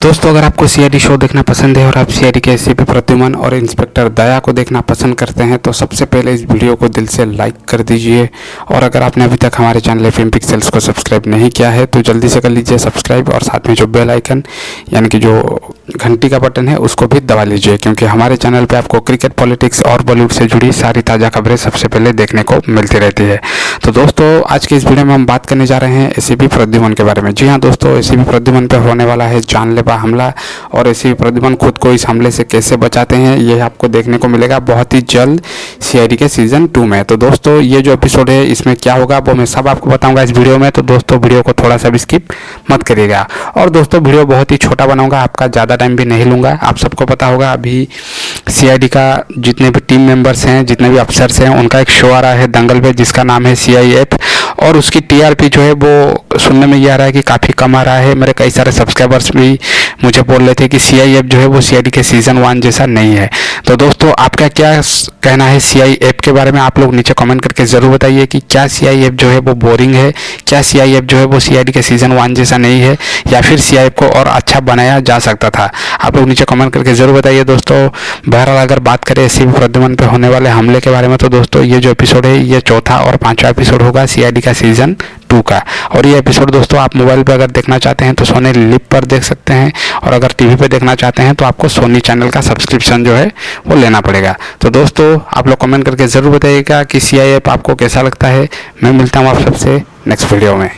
दोस्तों, अगर आपको सीआईडी शो देखना पसंद है और आप सीआईडी के एसीपी प्रद्युमन और इंस्पेक्टर दया को देखना पसंद करते हैं तो सबसे पहले इस वीडियो को दिल से लाइक कर दीजिए। और अगर आपने अभी तक हमारे चैनल फिल्म पिक्सेल्स को सब्सक्राइब नहीं किया है तो जल्दी से कर लीजिए सब्सक्राइब, और साथ में जो बेल आइकन यानी कि जो घंटी का बटन है उसको भी दबा लीजिए, क्योंकि हमारे चैनल पर आपको क्रिकेट, पॉलिटिक्स और बॉलीवुड से जुड़ी सारी ताज़ा खबरें सबसे पहले देखने को मिलती रहती है। तो दोस्तों, आज के इस वीडियो में हम बात करने जा रहे हैं एसीपी प्रद्युमन के बारे में। जी हाँ दोस्तों, एसीपी प्रद्युमन पर होने वाला है जानलेवा हमला, और एसीपी प्रद्युमन खुद को इस हमले से कैसे बचाते हैं ये आपको देखने को मिलेगा बहुत ही जल्द सीआईडी के सीजन 2 में। तो दोस्तों, ये जो एपिसोड है इसमें क्या होगा वो मैं सब आपको बताऊंगा इस वीडियो में। तो दोस्तों, वीडियो को थोड़ा सा भी स्किप मत करिएगा। और दोस्तों, वीडियो बहुत ही छोटा बनाऊंगा, आपका ज़्यादा टाइम भी नहीं लूँगा। आप सबको पता होगा अभी सीआईडी का जितने भी टीम मेंबर्स हैं, जितने भी अफसर्स हैं, उनका एक शो आ रहा है दंगल पे जिसका नाम है CIF, और उसकी टीआरपी जो है वो सुनने में ये आ रहा है कि काफ़ी कम आ रहा है। मेरे कई सारे सब्सक्राइबर्स भी मुझे बोल रहे थे कि CIF जो है वो सीआईडी के सीजन 1 जैसा नहीं है। तो दोस्तों, आपका क्या कहना है CIF के बारे में, आप लोग नीचे कमेंट करके ज़रूर बताइए कि क्या CIF जो है वो बोरिंग है, क्या CIF जो है वो सीआईडी के सीजन 1 जैसा नहीं है, या फिर CIF को और अच्छा बनाया जा सकता था। आप लोग नीचे कमेंट करके ज़रूर बताइए। दोस्तों, बहरहाल अगर बात करें एसीपी प्रद्युमन पे होने वाले हमले के बारे में, तो दोस्तों ये जो एपिसोड है ये चौथा और पांचवा एपिसोड होगा सीआईडी का सीजन 2 का। और ये एपिसोड दोस्तों आप मोबाइल पे अगर देखना चाहते हैं तो सोनी लिव पर देख सकते हैं, और अगर टीवी पे देखना चाहते हैं तो आपको सोनी चैनल का सब्सक्रिप्शन जो है वो लेना पड़ेगा। तो दोस्तों, आप लोग कमेंट करके ज़रूर बताइएगा कि CIF आपको कैसा लगता है। मैं मिलता हूँ आप सबसे नेक्स्ट वीडियो में।